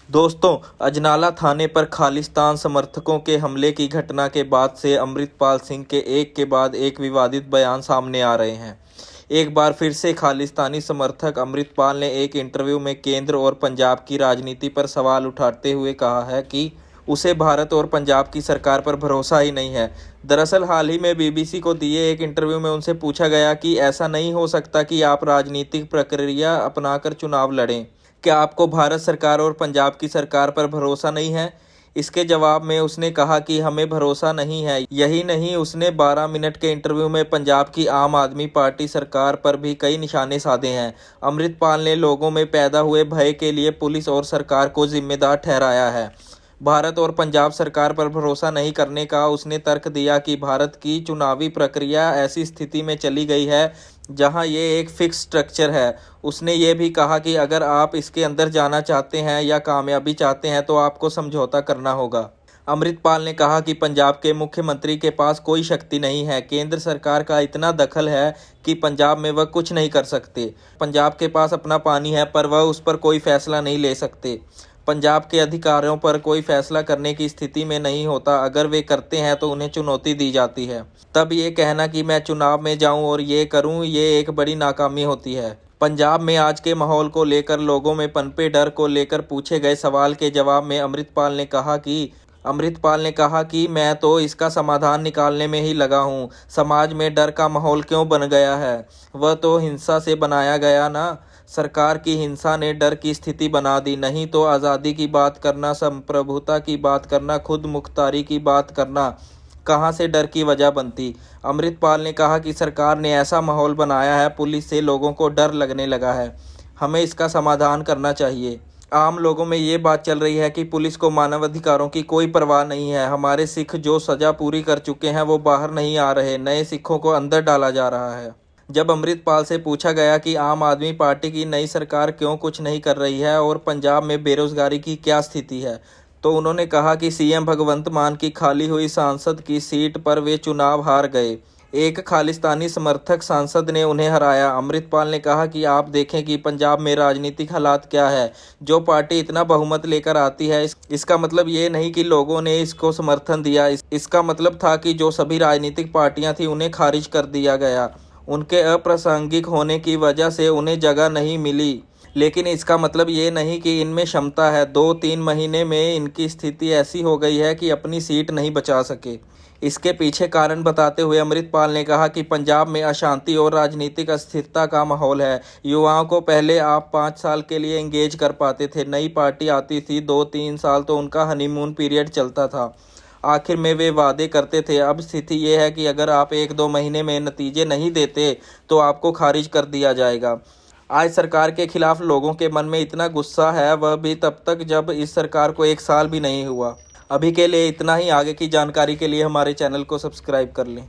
दोस्तों, अजनाला थाने पर खालिस्तान समर्थकों के हमले की घटना के बाद से अमृतपाल सिंह के एक के बाद एक विवादित बयान सामने आ रहे हैं। एक बार फिर से खालिस्तानी समर्थक अमृतपाल ने एक इंटरव्यू में केंद्र और पंजाब की राजनीति पर सवाल उठाते हुए कहा है कि उसे भारत और पंजाब की सरकार पर भरोसा ही नहीं है। दरअसल हाल ही में बीबीसी को दिए एक इंटरव्यू में उनसे पूछा गया कि ऐसा नहीं हो सकता कि आप राजनीतिक प्रक्रिया अपनाकर चुनाव लड़ें। क्या आपको भारत सरकार और पंजाब की सरकार पर भरोसा नहीं है? इसके जवाब में उसने कहा कि हमें भरोसा नहीं है। यही नहीं, उसने 12 मिनट के इंटरव्यू में पंजाब की आम आदमी पार्टी सरकार पर भी कई निशाने साधे हैं। अमृतपाल ने लोगों में पैदा हुए भय के लिए पुलिस और सरकार को जिम्मेदार ठहराया है। भारत और पंजाब सरकार पर भरोसा नहीं करने का उसने तर्क दिया कि भारत की चुनावी प्रक्रिया ऐसी स्थिति में चली गई है जहां ये एक फिक्स स्ट्रक्चर है। उसने ये भी कहा कि अगर आप इसके अंदर जाना चाहते हैं या कामयाबी चाहते हैं तो आपको समझौता करना होगा। अमृतपाल ने कहा कि पंजाब के मुख्यमंत्री के पास कोई शक्ति नहीं है। केंद्र सरकार का इतना दखल है कि पंजाब में वह कुछ नहीं कर सकते। पंजाब के पास अपना पानी है पर वह उस पर कोई फैसला नहीं ले सकते। पंजाब के अधिकारियों पर कोई फैसला करने की स्थिति में नहीं होता। अगर वे करते हैं तो उन्हें चुनौती दी जाती है। तब ये कहना कि मैं चुनाव में जाऊं और ये करूं, ये एक बड़ी नाकामी होती है। पंजाब में आज के माहौल को लेकर लोगों में पनपे डर को लेकर पूछे गए सवाल के जवाब में अमृतपाल ने कहा कि मैं तो इसका समाधान निकालने में ही लगा हूँ। समाज में डर का माहौल क्यों बन गया है? वह तो हिंसा से बनाया गया ना। सरकार की हिंसा ने डर की स्थिति बना दी। नहीं तो आज़ादी की बात करना, संप्रभुता की बात करना, खुद मुख्तारी की बात करना कहाँ से डर की वजह बनती? अमृतपाल ने कहा कि सरकार ने ऐसा माहौल बनाया है, पुलिस से लोगों को डर लगने लगा है। हमें इसका समाधान करना चाहिए। आम लोगों में ये बात चल रही है कि पुलिस को मानव अधिकारों की कोई परवाह नहीं है। हमारे सिख जो सजा पूरी कर चुके हैं वो बाहर नहीं आ रहे, नए सिखों को अंदर डाला जा रहा है। जब अमृतपाल से पूछा गया कि आम आदमी पार्टी की नई सरकार क्यों कुछ नहीं कर रही है और पंजाब में बेरोजगारी की क्या स्थिति है, तो उन्होंने कहा कि सीएम भगवंत मान की खाली हुई सांसद की सीट पर वे चुनाव हार गए। एक खालिस्तानी समर्थक सांसद ने उन्हें हराया। अमृतपाल ने कहा कि आप देखें कि पंजाब में राजनीतिक हालात क्या है। जो पार्टी इतना बहुमत लेकर आती है, इसका मतलब ये नहीं कि लोगों ने इसको समर्थन दिया। इसका मतलब था कि जो सभी राजनीतिक पार्टियां थी उन्हें खारिज कर दिया गया। उनके अप्रासंगिक होने की वजह से उन्हें जगह नहीं मिली। लेकिन इसका मतलब ये नहीं कि इनमें क्षमता है। 2-3 महीने में इनकी स्थिति ऐसी हो गई है कि अपनी सीट नहीं बचा सके। इसके पीछे कारण बताते हुए अमृतपाल ने कहा कि पंजाब में अशांति और राजनीतिक अस्थिरता का माहौल है। युवाओं को पहले आप 5 साल के लिए एंगेज कर पाते थे। नई पार्टी आती थी, 2-3 साल तो उनका हनीमून पीरियड चलता था। आखिर में वे वादे करते थे। अब स्थिति ये है कि अगर आप 1-2 महीने में नतीजे नहीं देते तो आपको खारिज कर दिया जाएगा। आज सरकार के खिलाफ लोगों के मन में इतना गुस्सा है, वह भी तब तक जब इस सरकार को 1 साल भी नहीं हुआ। अभी के लिए इतना ही। आगे की जानकारी के लिए हमारे चैनल को सब्सक्राइब कर लें।